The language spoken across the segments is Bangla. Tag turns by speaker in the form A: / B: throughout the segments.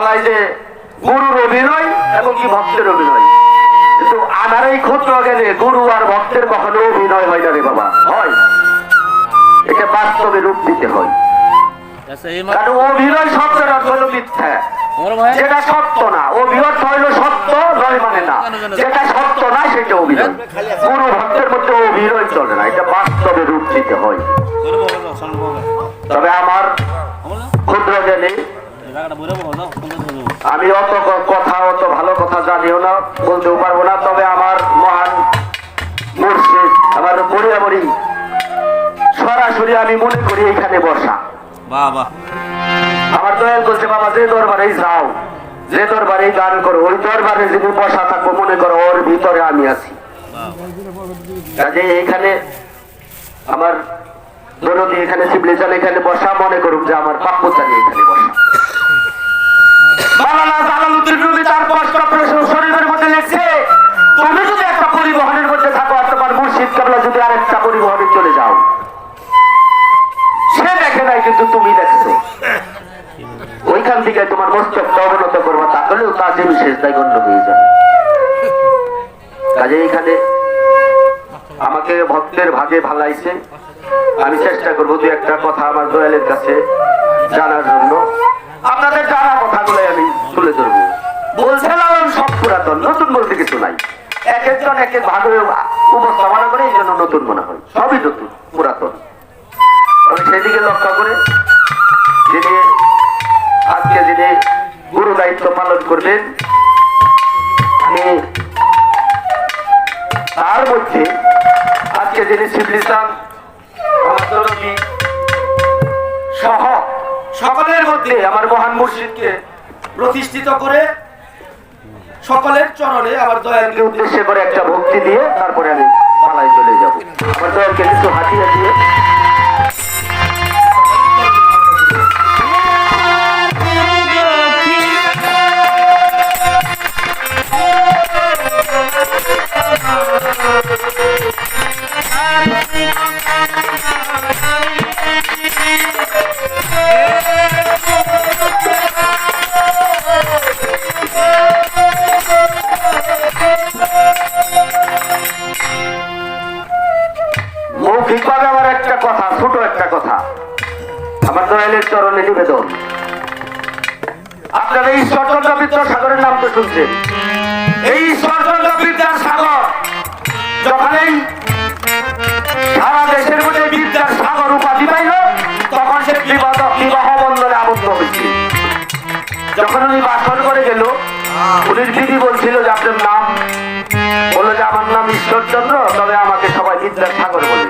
A: ফালায় যে গুরুর অভিনয় এবং কি ভক্তের অভিনয়, কিন্তু আমার এই ক্ষুদ্র গেলে গুরু আর ভক্তের কখনো অভিনয় হয় না রে বাবা, হয় এটা বাস্তবে রূপ দিতে হয়। কারণ অভিনয় শব্দের অর্থ হলো মিথ্যা, যেটা সত্য না। অভিনয় হইল সত্য নয় মানে না, যেটা সত্য না সেটা অভিনয়। গুরু ভক্তের মধ্যে অভিনয় চলে না, এটা বাস্তবে রূপ দিতে হয়। তবে আমার ক্ষুদ্র জ্ঞানী আমি অত কথা, অত ভালো কথা জানিও না, বলতেও পারবো না। তবে আমার মহান মুর্শিদ, আমার বড়ি সরাসরি আমি মনে করি এখানে বসা। আমার দয়াল বলছে, বাবা যে দরবারে যাও, যে দরবারে গান করো, ওই দরবারে যদি বসা থাকো মনে করো ওর ভিতরে আমি আছি। কাজে এখানে আমার দরদি এখানে শিবলিচান এখানে বসা, মনে করুক যে আমার পাপ্পুচানি এখানে বসা। শরীরের মধ্যে লিখছে, তুমি যদি একটা পরিবহনের মধ্যে থাকো আর তোমার মুর্শিদ কেবলা যদি আরেকটা পরিবহনে চলে যাও, সে দেখে নাই কিন্তু তুমি দেখছো, ওইখান থেকে তোমার মস্তকটা অবনত করবো, তাহলেও তা যে বিশেষ দায় গণ্য হয়ে যাবে। কাজে এখানে আমাকে ভক্তের ভাগে ভালাইছে, আমি চেষ্টা করবো দু একটা কথা আমার দয়ালের কাছে জানার জন্য। আপনাদের জানা কথাগুলো আমি তুলে ধরবো। বলছিলাম সব পুরাতন, নতুন বলতে কিছু নাই। এক একজন এক এক ভাগে উপস্থাপনা করে এই জন্য নতুন মনে হয়, সবই নতুন পুরাতন। সেদিকে লক্ষ্য করে যিনি আজকে যিনি গুরু দায়িত্ব পালন করবেন, আমি তার মধ্যে আজকে যিনি শিবলিচান সহ সকলের মধ্যে আমার মহান মুর্শিদকে প্রতিষ্ঠিত করে সকলের চরণে আমার দয়ালকে উদ্দেশ্য করে একটা ভক্তি দিয়ে তারপরে আমি পালায় চলে যাব। আমার দয়ালকে কিছু হাতিয়ে দিয়ে মৌখিকভাবে আমার একটা কথা, ছোট একটা কথা আমার দয়ালের চরণে নিবেদন। আপনারা এই ঈশ্বরচন্দ্র বিদ্যাসাগরের নাম তো শুনছেন। এই ঈশ্বরচন্দ্র বিদ্যাসাগর যখন এই সারা দেশের মধ্যে বিদ্যাসাগর উপাধি পাইল, তখন সে বিবাহ বন্ধনে আবদ্ধ হয়েছে। যখন উনি বাসন করে গেল, উনি দিদি বলছিল যে আপনার নাম, বললো যে আমার নাম ঈশ্বরচন্দ্র, তবে আমাকে সবাই বিদ্যাসাগর বলে।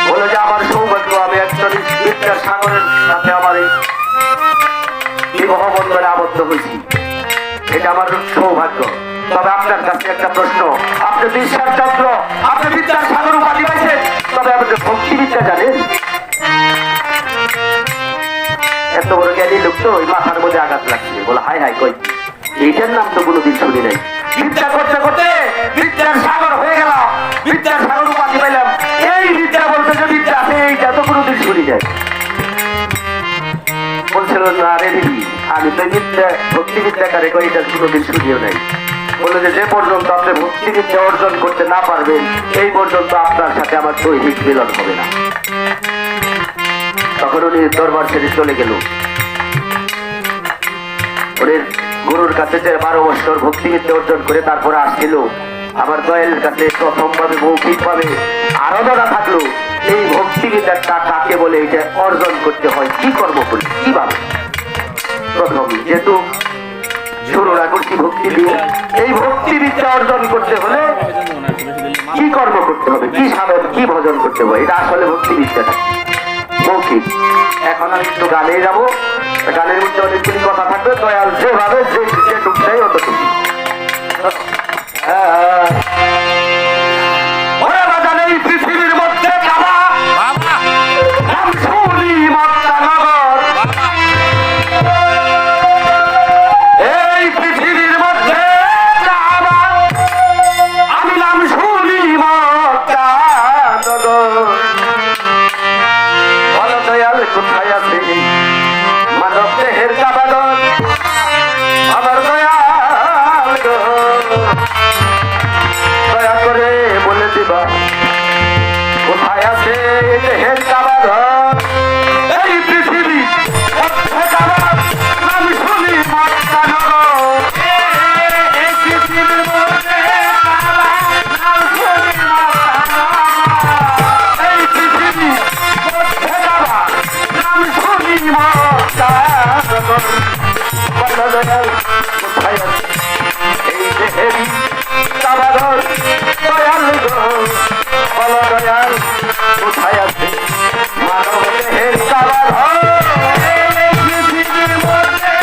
A: বলে যে আমার সৌভাগ্য, আমি একজন বিদ্যাসাগরের সাথে আমার এই বিবাহ বন্ধনে আবদ্ধ হয়েছি, এটা আমার সৌভাগ্য। তবে আপনার কাছে একটা প্রশ্ন, আপনি ঈশ্বরচন্দ্র, আপনি বিদ্যাসাগর উপাধি পাইছেন, তবে আপনি ভক্তিবিদ্যা জানেন? এত বড় জ্ঞানী লোক তো ওই মাথার মধ্যে আঘাত লাগছে, বলে হাই হাই কই, এইটার নাম তো কোনোদিন শুনি নাই। বিদ্যা করতে করতে বিদ্যাসাগর হয়ে গেল, বিদ্যাসাগর উপাধি পাইলাম। এই বিদ্যা বলতে যে বিদ্যা আছে, এইটা তো কোনোদিন শুনি নাই। বলছিল না রে দিদি, আমি তো বিদ্যা ভক্তিবিদ্যা কারে কই, এটা কোনোদিন শুনিও নাই। বললো যে পর্যন্ত আপনি ভক্তিবিদ্যা অর্জন করতে না পারবেন, এই পর্যন্ত আপনার সাথে আমার দৈহিক মিলন হবে না। তখন উনি দরবার ছেড়ে চলে গেল। গুরুর কাছে যে 12 বছর ভক্তিবিদ্যা অর্জন করে তারপরে আসছিল, আমার দয়ালের কাছে প্রথমভাবে মৌখিকভাবে আরাধনা থাকলো এই ভক্তিবিদ্যাটা কাকে বলে, এটা অর্জন করতে হয় কি কর্ম করি, কিভাবে। প্রথম যেহেতু শুরুরা করছি ভক্তি দিয়ে, এই ভক্তিবিদ্যা অর্জন করতে হলে কি কর্ম করতে হবে, কি সাধন, কি ভজন করতে হবে, এটা আসলে ভক্তিবিদ্যাটা মৌখিক। এখন আমি একটু গানে যাবো, গানের মধ্যে অনেকগুলি কথা থাকবে, দয়াল যেভাবে যেটুক চাই অতটুকু। এই পৃথিবীর মধ্যে এই পৃথিবীর মধ্যে আমি নাম শুনি দয়াল কোথায় আছে মানব দেহের কাবাদন বাজার কোথায় আছে মানব দেহের কারাগার পৃথিবীর মধ্যে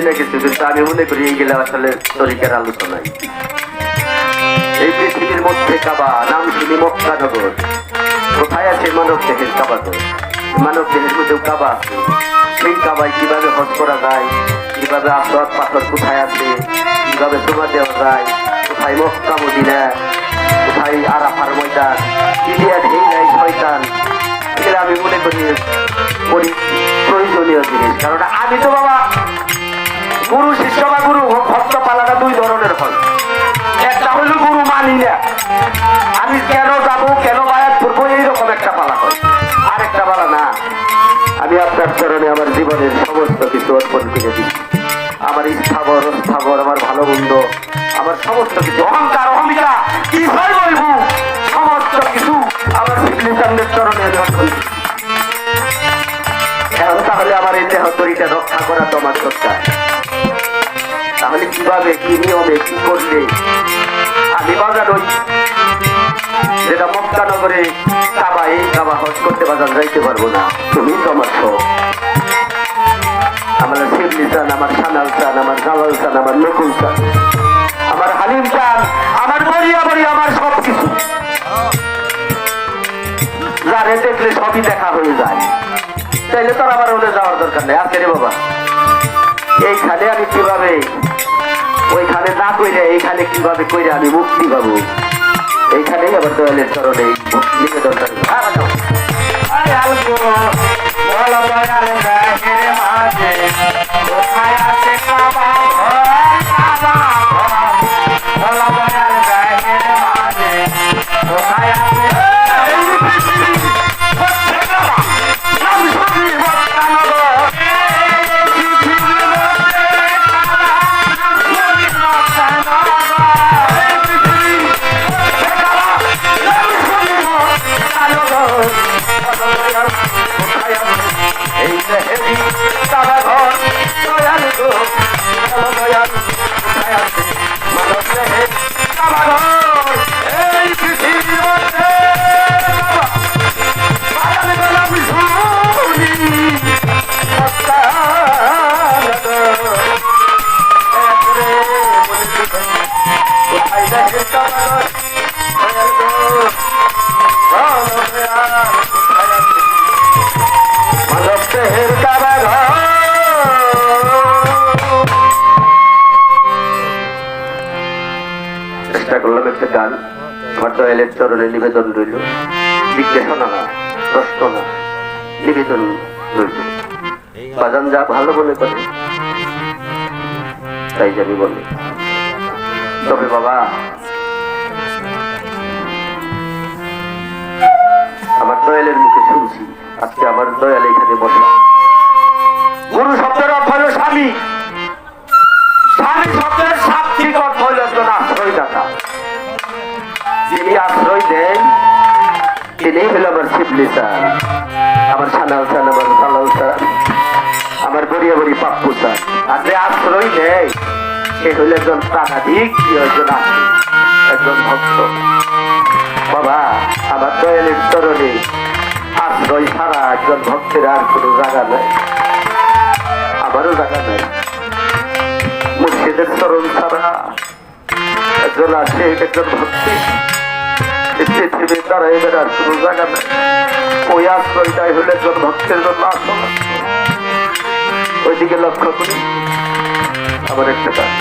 A: না কিছু, কিন্তু আমি মনে করি এইগুলো আসলে তরিকার আলোচনায়। এই পৃথিবীর মধ্যে কাবা, নাম শুনি মক্কানগর। কোথায় আছে মানব দেহের কাবা? তো মানব দেহের মধ্যেও কাবা আছে। সেই কাবায় কিভাবে হজ করা যায়, কিভাবে আসর পাথর কোথায় আছে, কিভাবে জমা দেওয়া যায়, কোথায় মক্কা মদিনা, কোথায় আরাফার ময়দান, ইলিয়া ঢেই নাই শয়তান, এগুলো আমি মনে করি প্রয়োজনীয় জিনিস। কারণ আমি তো বাবা গুরু শিষ্য বা গুরু ভক্ত পালাটা দুই ধরনের হয়। একটা হলো গুরু মানি না, আমি কেন যাবো, কেন বায়াত করবো, এইরকম একটা পালা হয়। আর একটা পালা না, আমি আপনার চরণে আমার জীবনের সমস্ত কিছু অর্পণ করে দিই। আমার স্থাবর অস্থাবর, আমার ভালো মন্দ, আমার সমস্ত কিছু, অহংকার অহমিকা কি হয় বলবো, সমস্ত কিছু আমার শিবলিঙ্গের চরণে অর্পণ করি। এখন তাহলে আমার এই দেহ তরিটা রক্ষা করা তো আমার দরকার। তাহলে কিভাবে, কি নিয়মে, কি করলে আমি বাজার ওই যেটা মক্কানগরে কাবা, এই কাবা হজ করতে বাজার যাইতে পারবো না? তুমি তো আমার সব, আমার শিবলি চান, আমার সানাল চান, আমার জালাল চান, আমার নকুল চান, আমার হালিম চান, আমার বরিয়া বরি, আমার সব কিছু যারে দেখলে সবই দেখা হয়ে যায়। তাইলে তোর আবার ওদের যাওয়ার দরকার নেই। আজকে রে বাবা, এইখানে আমি কিভাবে, ওইখানে না কইরে এইখানে কিভাবে কইরে আমি মুক্তি পাবো, এইখানেই আবার দয়ালের চরণে নিবেদন করবো। গান আমার দয়ালের চরণে নিবেদন রইল, জিজ্ঞাসা না, প্রশ্ন না, নিবেদন রইল। বাজান যা ভালো মনে করে তাই জানি বলি। তবে বাবা, আমার দয়ালের মুখে শুনছি, আজকে আমার দয়াল এখানে বসা। গুরু শব্দের অর্থ হল স্বামী, স্বামী শব্দের শাব্দিক অর্থ হল একজন আশ্রয়দাতা। যিনি আশ্রয় দেন তিনি হল আমার শিবলি চান, আমার সানাল চান, আমার সালাল চান, আমার বড়িয়া বড়ি পাপ্পু চান। আর যে আশ্রয় নেয় সে হল একজন প্রাণাধিক, একজন আশ্রয়, একজন ভক্ত। বাবা, আমার দয়ালের চরণে আশ্রয় ছাড়া একজন ভক্তের আর কোনো জায়গা নেই, আমারও জায়গা নেই। মুর্শিদের চরণ ছাড়া একজন আছে, একজন ভক্তি পৃথিবী তারা এদের আর কোনো জায়গা নেই। ওই আশ্রয়টাই হলে একজন ভক্তের জন্য আসল। ওইদিকে লক্ষ্য করি আবার একটা কাজ।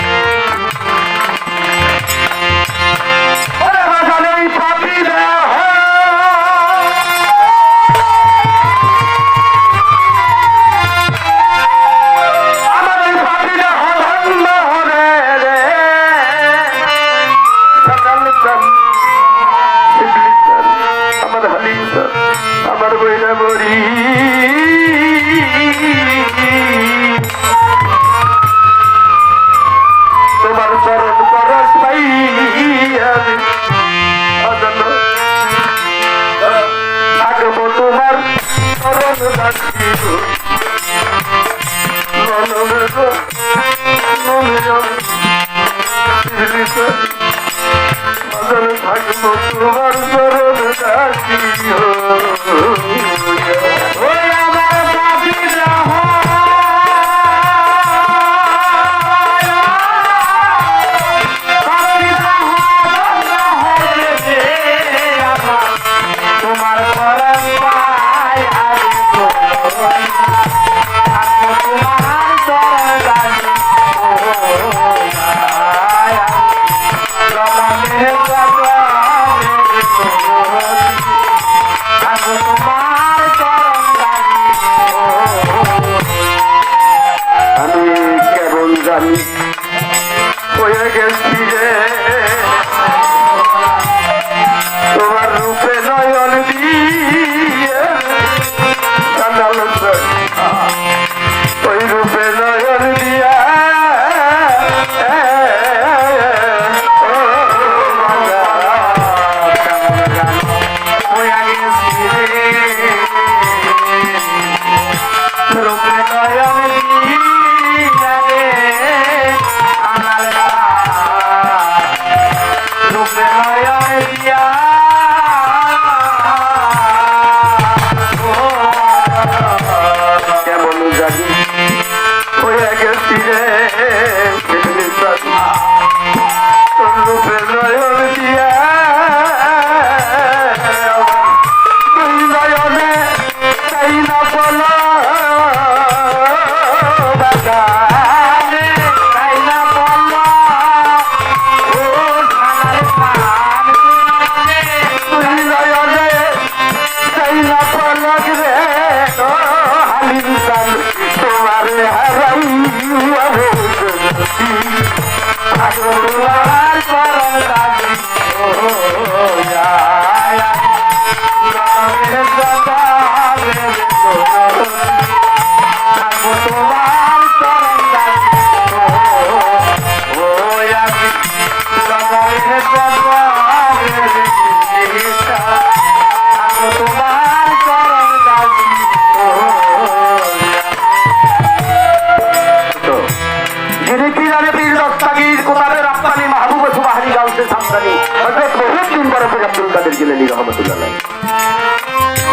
A: জিলানী রহমতুল্লাহ আলাইহি,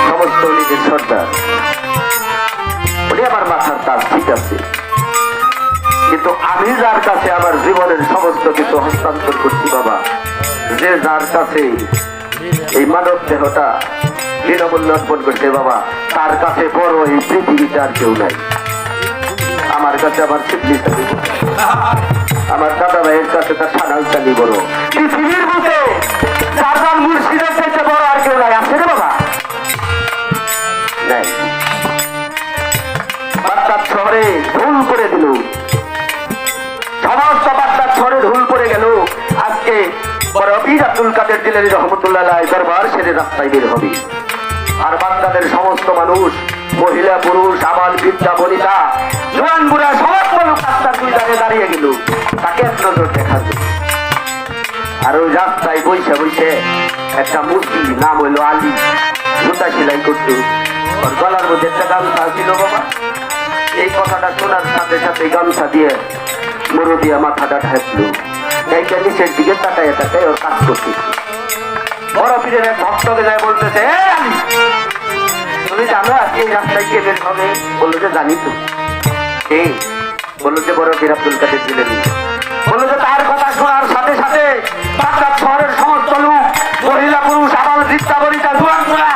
A: সমস্ত নিজের সর্দার, উনি আমার মাথার তার ঠিক আছে, কিন্তু আমি যার কাছে আমার জীবনের সমস্ত কিছু হস্তান্তর করছি বাবা, যে যার কাছে এই মানব দেহটা বিনামূল্যে অর্পণ করছে বাবা, তার কাছে বড় এই পৃথিবীতে আর কেউ নাই। আমার কাছে আমার শিবলি চালি, আমার দাদা ভাইয়ের কাছে তার সানাল চালি বড়। পৃথিবীর বুকে চারজন মুর্শিদের চাইতে বড় আর কেউ নাই, আছে রে বাবা? নাই। বাগদাদ শহরে ধুল করে দিল, সমস্ত বাগদাদ শহরে ধুল পড়ে গেল। আজকে বড় পীর আব্দুল কাদের জিলানী রহমতুল্লাহ আলাইহি দরবার সেরে রাস্তায় বের হবে, আর বাগদাদের সমস্ত মানুষ, মহিলা পুরুষ, আবাল বৃদ্ধা বনিতা, জোয়ান বুড়া, সমস্ত লোক রাস্তার দুই ধারে দাঁড়িয়ে গেল তাকে এক নজর দেখার জন্য। আর ওই রাস্তায় বসে বসে একটা মূর্তি, নাম হইল আলী, জুতা সেলাই করতো, ওর গলার মধ্যে একটা গামছা ছিল বাবা। এই কথাটা শোনার সাথে সাথে গামছা দিয়ে মুরু দিয়ে মাথাটা ঢাকলো, এইটা নিচের দিকে তাকায় তাকায় ওর কাজ করতে। বড় পীরের এক ভক্তকে যায় বলতেছে, তুমি জানো আজকে এই রাস্তায় কে বের হবে? বললো যে জানি তো। কে? বললো যে বড় পীর আব্দুল কাদের জিলানী। বললো যে তার কথা শোনার সাথে সাথে বাগদাদ শহরের সমস্ত লোক, মহিলা পুরুষ, আবাল বৃদ্ধা বনিতা, জোয়ান বুড়া,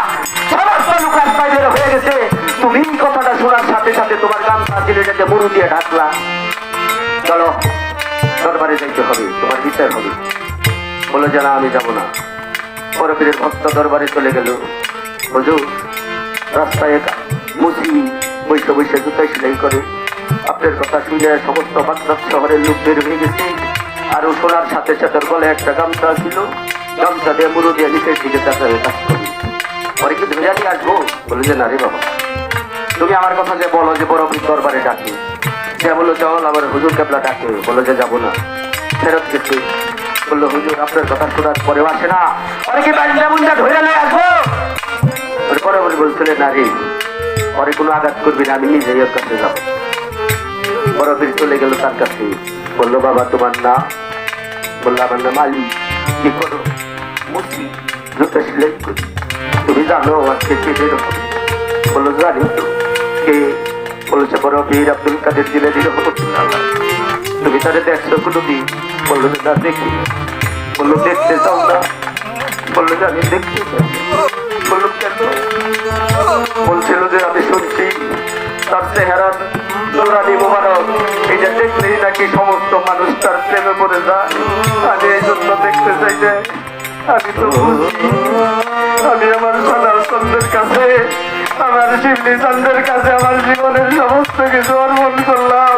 A: সমস্ত লোক রাস্তায় বের হয়ে গেছে। তুমি কথাটা শোনার সাথে সাথে তোমার গামছা ছেলেটাকে মুরু দিয়ে ঢাকলা, চলো দরবারে যাইতে হবে, তোমার বিচার হবে। বললো যে না, আমি যাবো না। বড় পীরের ভক্ত দরবারে চলে গেল। হুজুর, রাস্তায় মুসলিম বৈশে বৈশে জুতা সেলাই করে, আপনার কথা শুনে সমস্ত বাগদাদ শহরের লোক বের হয়ে গেছে। আর ও শোনার সাথে সাথে বলে একটা গামছা ছিল, গামছা দিয়ে মুরু দিয়ে নিচের দিকে তাকাবে কাজ করি। পরে কি ধরে জানি আসবো? বলে যে না রে বাবা, তুমি আমার কথা যে বলো যে বড় পীর দরবারে ডাকি, সে বললো চল আমার হুজুর কেবলা ডাকে। বললো যে যাবো না, ফেরত গেছে। বললো হুজুর আপনার কথা শোনার পরেও আসে না, পরে কি বাড়িটা ধরে নিয়ে আসবো? পরে বলে বলছিলেন না রে, পরে কোনো আঘাত করবি না, আমি নিজেই ওর কাছে যাবো। বড় পীর চলে গেল তার কাছে। বললো বাবা তোমার নাম? বললো আমার নাম আলী। কি করো? মুসি, জুতা সেলাই করি। তুমি জানো আজকে কে বের হবে? বললো জানি তো। কে? বলেছে বড় পীর আব্দুল কাদের জিলানী রহমতুল্লাহ আলাইহি। তুমি তাদের দেখছো কোনোদিন? বললো যে না দেখি। বললো দেখতে চাও না? বললো যে আমি দেখতে চাই। বললো কেন? বলছিল যে আমি শুনছি তার চেহারা নুরানি মোবারক, এটা দেখলেই নাকি সমস্ত মানুষ তার প্রেমে পড়ে যায়। আমি এই জন্য দেখতে চাই যে আমি তো বুঝি, আমি আমার সোনার চন্দ্রের কাছে, আমার শিবলি চন্দ্রের কাছে আমার জীবনের সমস্ত কিছু অর্পণ করলাম।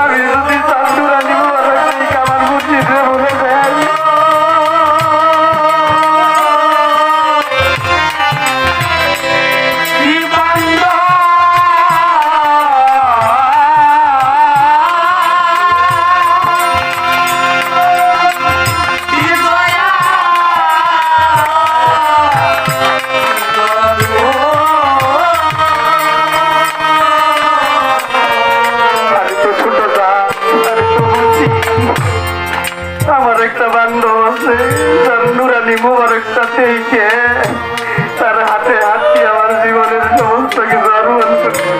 A: আমি যদি তার নুরানি মোবারক আমার বুদ্ধিতে ভুলে যাই, তার হাতে হাত দিয়ে আমার জীবনের সমস্ত কিছু অর্পণ করছে।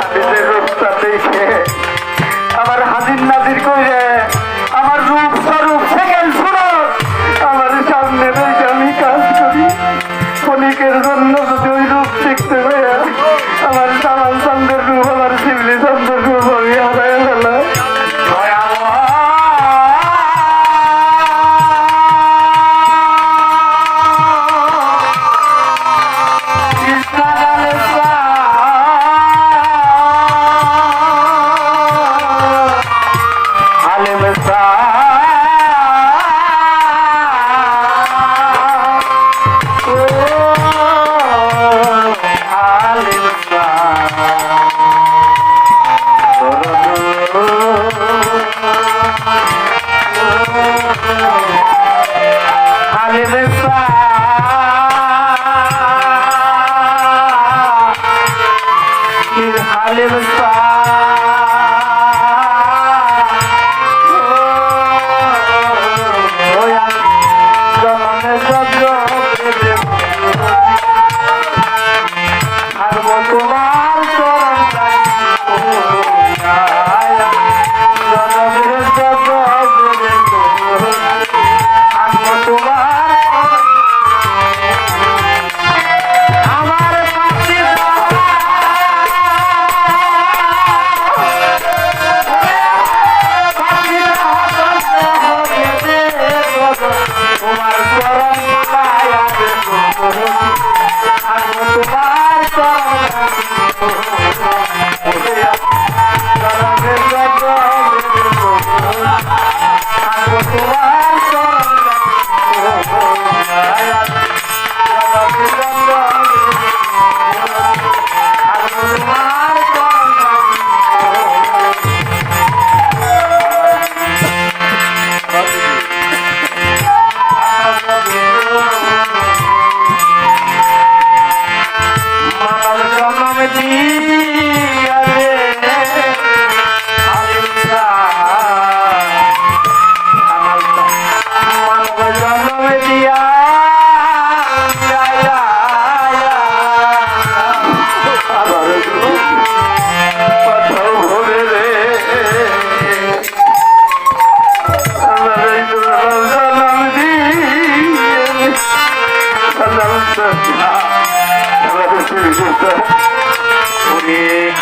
A: আমি যে রূপটা দেখে আমার হাজির নাজির করে আমার রূপ স্বরূপ সেকেন্ড সুরত আমার সামনে রেখে আমি কাজ করি, ক্ষণিকের জন্য যদি ওই রূপ দেখতে পাই আমার সামান চন্দ্রের রূপ, আমার শিবলি চন্দ্রের রূপ আমি হারাই ফেলা।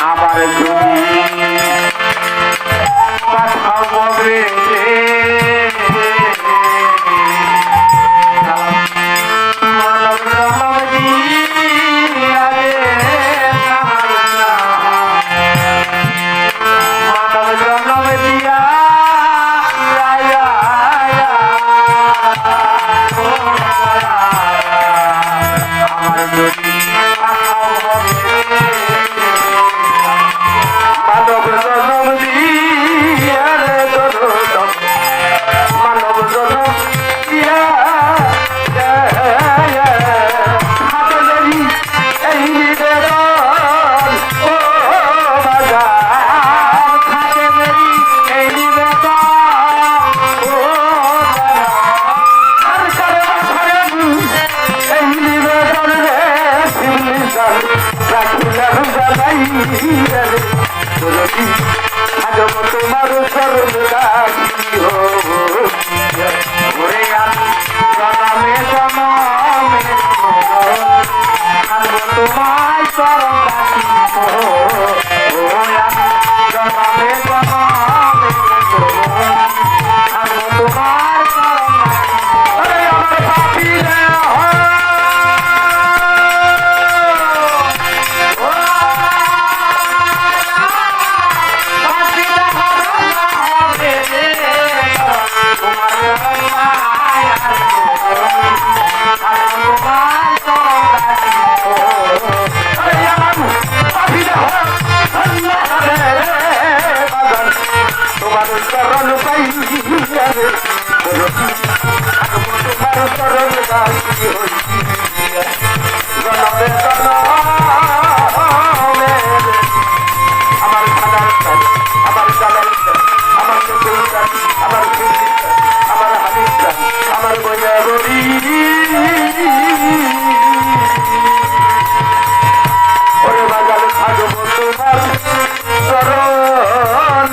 A: আবার যদি পাঠাবো রে মানব জনম দিয়া রে মানব জনম দিয়া আমার যদি মানব জনম দিয়া রে মানব জনম দিয়া হাতেরি এই নিবেদন ও বাজার হাতেরি এই নিবেদন ও আর কারে এই নিবেদন রে সিংহাসন রাখিলাম জানাই রে বলবি আজব তোমার সর্বদাসী হো ওরে আমি জনমে জনমে আজব তোমার সর্বদাসী হো ওরে আমি জনমে জনমে আজব তোমার সর্বদাসী ওরে আমার পাপি রে তোমার চরণ পাই তোমার চরণ গাছি জনমে জনমে আমার খানার আমার জালাল আমার চতুর্দান আমার সুন্দর আমার হানিফ আমার বৈরাগরী ওরে বাজার থাকবো তোমার চরণ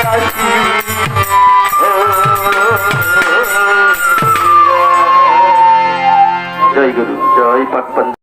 A: কাশি জয় গুরু জয় পাক